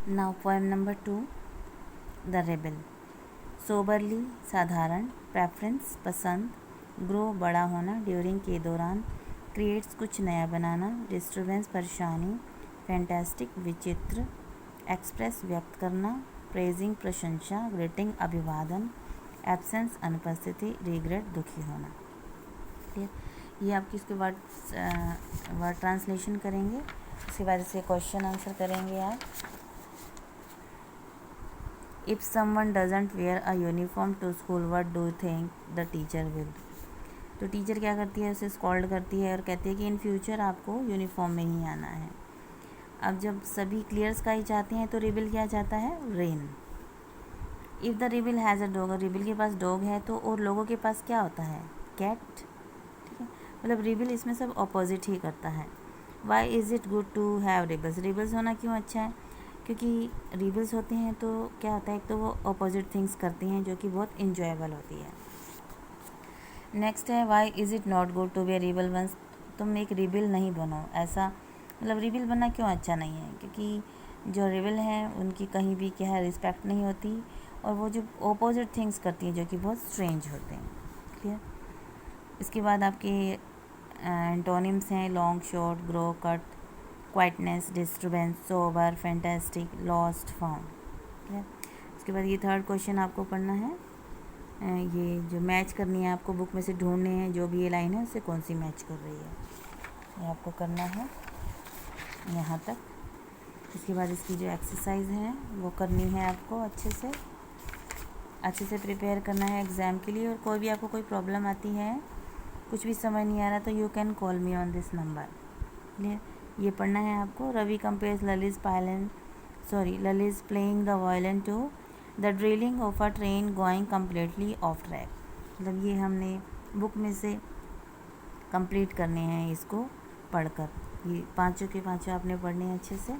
Now poem number 2, the rebel. Soberly साधारण, preference पसंद, grow बड़ा होना, ड्यूरिंग के दौरान, क्रिएट्स कुछ नया बनाना, डिस्टर्बेंस परेशानी, फैंटास्टिक विचित्र, एक्सप्रेस व्यक्त करना, प्रेजिंग प्रशंसा, ग्रीटिंग अभिवादन, एब्सेंस अनुपस्थिति, रिग्रेट दुखी होना। ठीक है, ये आपकी इसके वर्ड ट्रांसलेशन करेंगे, उसके बाद इसे क्वेश्चन आंसर करेंगे आप। If someone doesn't wear a uniform to school, what do you think the teacher will? तो टीचर क्या करती है, उसे स्कॉल्ड करती है और कहती है कि इन फ्यूचर आपको यूनिफॉर्म में ही आना है। अब जब सभी क्लियर स्काई चाहते हैं तो रिबिल क्या चाहता है, rain. If the rebuild has a dog, rebuild के पास डॉग है तो और लोगों के पास क्या होता है, कैट। ठीक है, मतलब रिबिल इसमें सब अपोजिट ही करता है। Why is it good to have rebels, rebels होना क्यों अच्छा है, क्योंकि रिबल्स होते हैं तो क्या होता है, एक तो वो अपोजिट थिंग्स करती हैं जो कि बहुत इंजॉयबल होती है। नेक्स्ट है why is it not good to be a rebel once, तुम एक रिबल नहीं बनो, ऐसा मतलब रिबल बनना क्यों अच्छा नहीं है, क्योंकि जो रिबल हैं उनकी कहीं भी क्या है रिस्पेक्ट नहीं होती और वो जो अपोजिट थिंग्स करती हैं जो कि बहुत स्ट्रेंज होते हैं। क्लियर। इसके बाद आपके एंटोनिम्स हैं long, short, grow, cut, quietness, disturbance, sober, fantastic, lost, found. ठीक है, उसके बाद ये थर्ड क्वेश्चन आपको पढ़ना है। ये जो मैच करनी है आपको बुक में से ढूंढने हैं, जो भी ये लाइन है उससे कौन सी मैच कर रही है, ये आपको करना है यहाँ तक। इसके बाद इसकी जो एक्सरसाइज है वो करनी है आपको, अच्छे से प्रिपेयर करना है एग्ज़ाम के लिए। और कोई भी आपको कोई प्रॉब्लम आती है, कुछ भी समझ नहीं आ रहा, तो you can call me on this number. Clear, ये पढ़ना है आपको। रवि कंपेयर्स ललिज playing the violin to the drilling of a train going completely off track. मतलब ये हमने बुक में से कंप्लीट करने हैं इसको पढ़कर, ये पांचों के पांचों आपने पढ़ने हैं अच्छे से।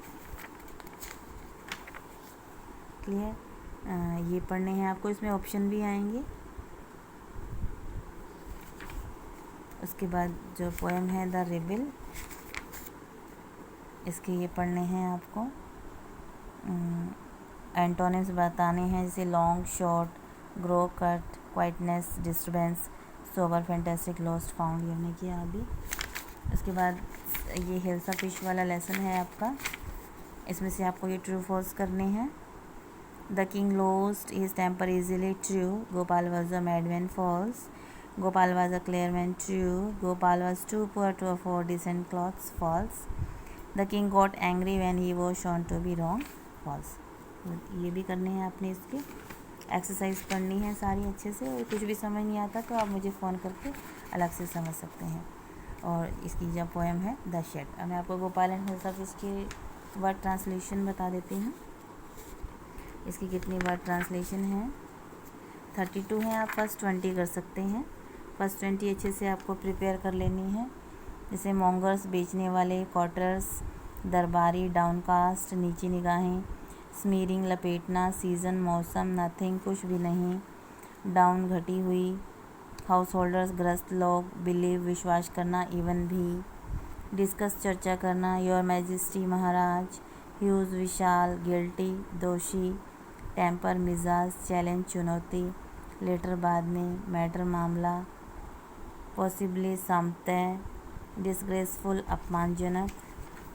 क्लियर, ये पढ़ने हैं आपको, इसमें ऑप्शन भी आएंगे। उसके बाद जो पोएम है द रेबल, इसके ये पढ़ने हैं आपको। एंटोनिम्स बताने हैं, जैसे long, short, grow, cut, quietness, disturbance, sober, fantastic, lost, found, ये हमने किया अभी। उसके बाद ये हिल्सा फिश वाला लेसन है आपका, इसमें से आपको ये ट्रू फॉल्स करने हैं। The king lost his temper easily, true. Gopal was a madman, false. Gopal was a clear man, true. Gopal was too poor to afford decent clothes, false. The king got angry when he was shown to be wrong, false. ये भी करने हैं आपने, इसकी exercise पढ़नी है सारी अच्छे से। और कुछ भी समझ नहीं आता तो आप मुझे फ़ोन करके अलग से समझ सकते हैं। और इसकी जो पोएम है द शेड, अब मैं आपको गोपाल एंड हिल्सा फिश की वर्ड ट्रांसलेशन बता देती हूँ। इसकी कितनी वर्ड ट्रांसलेशन है, 32 हैं। आप फर्स्ट 20 कर सकते हैं। फर्स्ट 20 अच्छे से आपको प्रिपेयर कर लेनी है। जैसे मॉन्गर्स बेचने वाले, क्वार्टर्स दरबारी, डाउनकास्ट नीची निगाहें, स्मीरिंग लपेटना, सीज़न मौसम, नथिंग कुछ भी नहीं, डाउन घटी हुई, हाउस होल्डर्स ग्रस्त लोग, बिलीव विश्वास करना, इवन भी, डिस्कस चर्चा करना, your majesty Maharaj, huge Vishal, guilty दोषी, टेम्पर मिजाज, चैलेंज चुनौती, लेटर बाद में, मैटर मामला, पॉसिबली समतय, डिसग्रेसफुल अपमानजनक,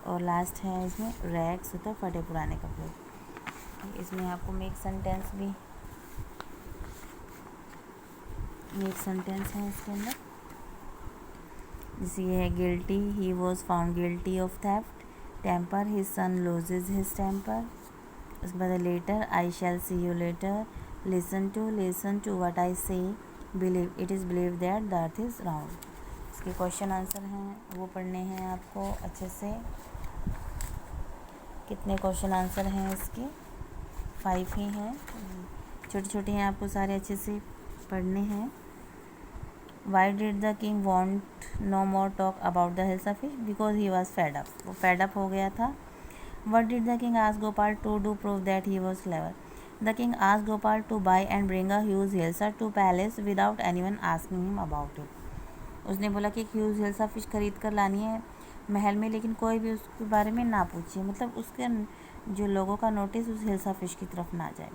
और लास्ट है इसमें रैग्स होता है फटे पुराने कपड़े। इसमें आपको मेक सेंटेंस है इसके अंदर। जैसे ये है guilty, he was found guilty of theft. Temper, his son loses his temper. उसके बाद later, I shall see you later. Listen to what I say. Believe, it is believe that the earth is round. इसके question answer हैं वो पढ़ने हैं आपको अच्छे से। कितने क्वेश्चन आंसर हैं इसके, 5 ही हैं, छोटे छोटे हैं, आपको सारे अच्छे से पढ़ने हैं। Why did the king want no more talk about the hilsa fish, because he was fed up, वो फेड अप हो गया था। What did the king ask Gopal to do, prove that he was clever. The king ask Gopal to buy and bring a huge hilsa to palace without anyone asking him about it. उसने बोला कि एक huge hilsa fish खरीद कर लानी है महल में, लेकिन कोई भी उसके बारे में ना पूछे, मतलब उसके जो लोगों का नोटिस उस हिल्सा फिश की तरफ ना जाए।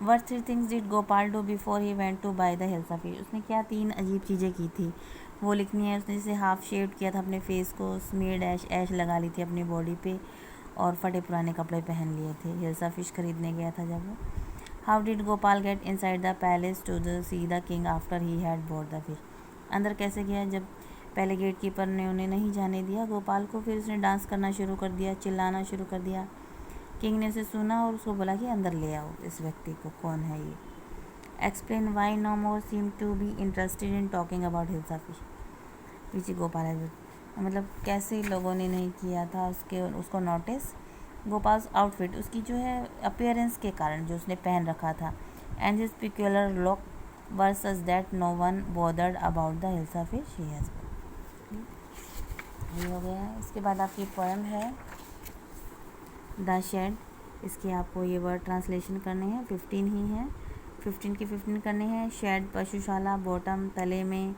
What 3 things did Gopal do before he went to buy the hilsa fish? उसने क्या 3 अजीब चीज़ें की थी वो लिखनी है। उसने जैसे हाफ शेव किया था अपने फेस को, स्मीयर्ड ऐश लगा ली थी अपनी बॉडी पे, और फटे पुराने कपड़े पहन लिए थे। हिल्सा फिश खरीदने गया था जब वो। How did Gopal get inside the palace to see the king after he had bought the fish? अंदर कैसे गया? जब पहले गेट कीपर ने उन्हें नहीं जाने दिया गोपाल को, फिर उसने डांस करना शुरू कर दिया, चिल्लाना शुरू कर दिया। किंग ने उसे सुना और उसको बोला कि अंदर ले आओ इस व्यक्ति को, कौन है ये। Explain why no more seem to be interested in talking about hilsa fish. पीछे गोपाल है, मतलब कैसे लोगों ने नहीं किया था उसको नोटिस। गोपाल आउटफिट, उसकी जो है अपीयरेंस के कारण जो उसने पहन रखा था, and his peculiar look were such that no one bothered about the hilsa fish he has. ये हो गया है। इसके बाद आपकी पोएम है द शेड। इसके आपको ये वर्ड ट्रांसलेशन करने हैं, 15 ही हैं, 15 की 15 करने हैं। शेड पशुशाला, बॉटम तले में,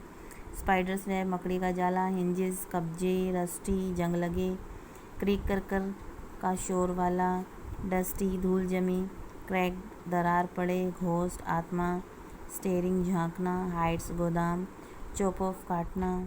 स्पाइडर्स वेब मकड़ी का जाला, हिंजेस कब्जे, रस्टी जंग लगे, क्रीक कर कर का शोर वाला, डस्टी धूल जमी, क्रैक दरार पड़े, घोस्ट आत्मा, स्टेरिंग झांकना, हाइट्स गोदाम, चोप ऑफ काटना,